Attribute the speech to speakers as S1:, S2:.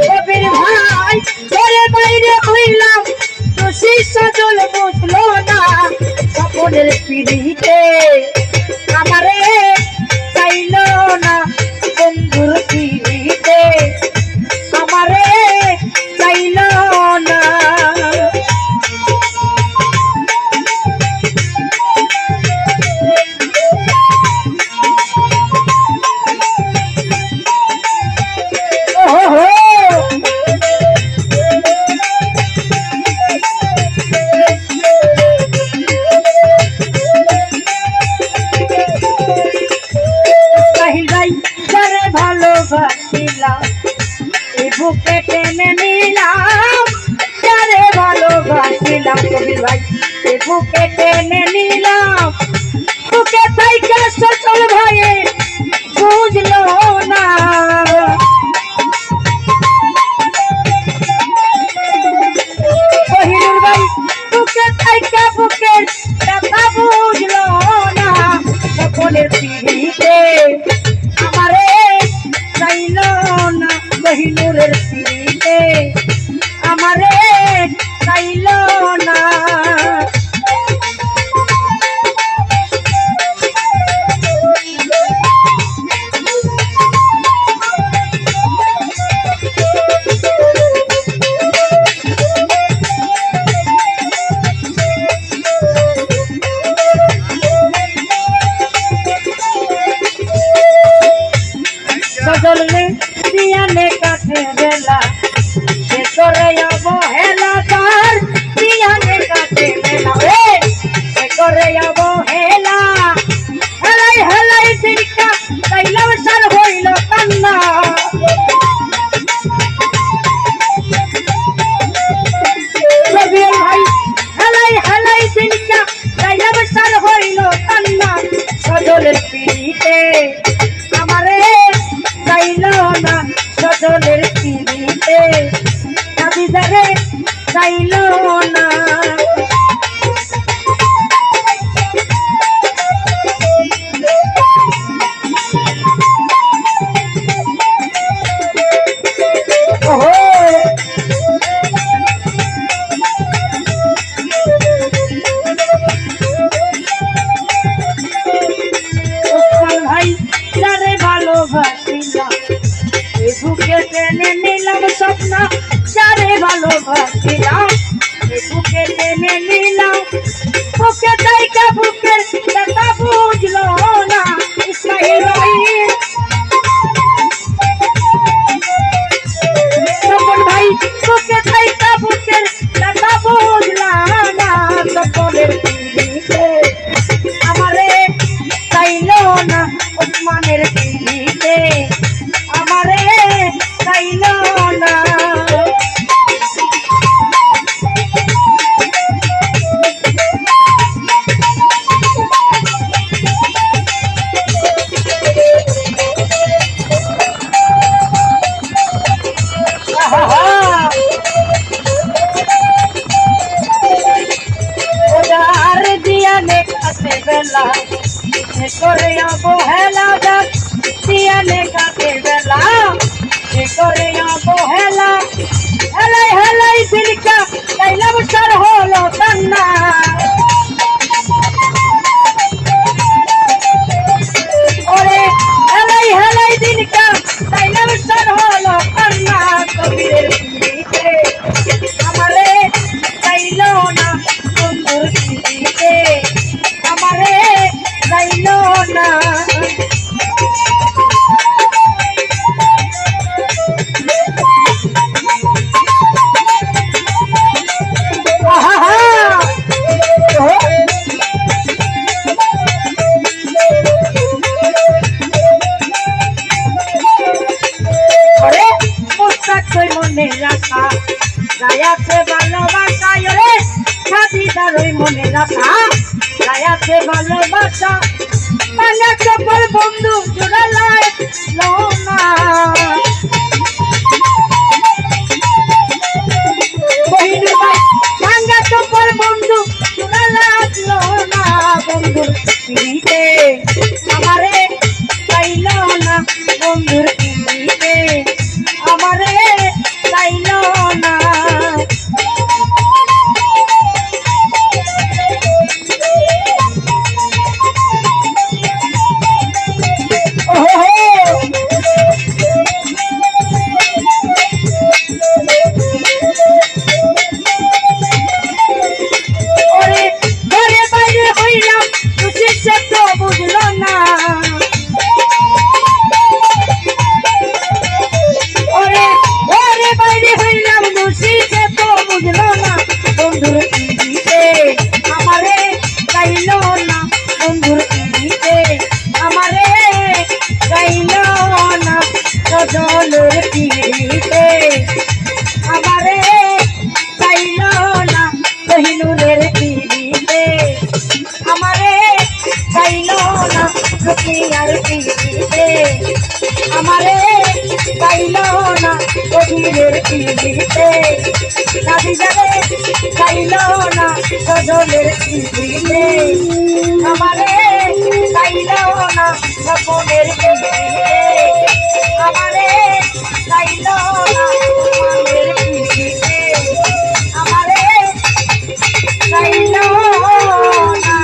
S1: কবির ভাই ঘরে বাইরে হইলাম খুশি সজল বুঝলো না সকলের পিড়িতে আমারে চাইলো না বন্ধুর পিড়িতে আমারে চাইলো না ভালোবাসিলাম বুকে টেনে নিলাম যারে ভালোবাসিলাম কবির ভাই বুকে টেনে নিলাম বুকে থাইকা সচল ভাইয়ে বুঝলো না কহিনুর ভাই বুকে থাইকা বুকের ব্যথা বুঝলো না সকলের পিড়িতে আমারে চাইলো না কহিনুরের পিড়িতে আমারে চাইলো না সজলে দিয়ানে কাছে বেলা সে করে অবহেলা তার দিয়ানে কাছে বেলা সে করে অবহেলা হেলাই হেলাই দিনকা তাইলাম সার হইল কান্না রবিউল ভাই হেলাই হেলাই দিনকা তাইলাম সার হইল কান্না সজলের পিড়িতে আমারে চাইলো না সজলের পিড়িতে কাবিজারে চাইলো না ভাই যারে ভালোবাসিলাম বুকে টেনে নিলাম স্বপ্ন যারে ভালোবাসিলাম বুকে টেনে নিলাম বুকে তাইকা বুকের ব্যথা বুঝলো না ইসমাইল ভাই বুকে তাইকা বুকের ব্যথা বুঝলাম না সকলের পিড়িতে আমারে চাইলো না ওসমানের পিড়িতে আমারে চাইলো না ওদার দিয়ানে কাছে বেলা করে অবহেলা দিয়ানে কাছে বেলা করে অবহেলা হেলাই হেলাই দিলকা তাইলাম সার হলো কান্না ওরে হেলাই হেলাই দিলকা তাইলাম সার হলো কান্না কবিরের পিড়িতে আমারে চাইলো না বন্ধুর পিড়িতে আমারে চাইলো না মনে রাখা গায়াতে ভালোবাসা রে খাদিদার ওই মনে রাখা গায়াতে ভালোবাসা পালা চপল বন্ধু জোড়ালায় লোনা বহিনী ভাই ভাঙ্গা চপল বন্ধু জোড়ালায় লোনা বন্ধুর পিড়িতে বন্ধুর পিড়িতে আমারে চাইল না। জলের পিড়িতে আমারে চাইল না, কহিনুরের পিড়িতে আমারে চাইল না, রুকিয়ার পিড়িতে আমারে চাইল না, কহিনুরের পিড়িতে দাদি যাবে চাইল না, সজলের পিড়িতে আমারে চাইল না, স্বপনের পিড়িতে আমারে চাইল না, তোমাদের পিড়িতে আমারে চাইল না।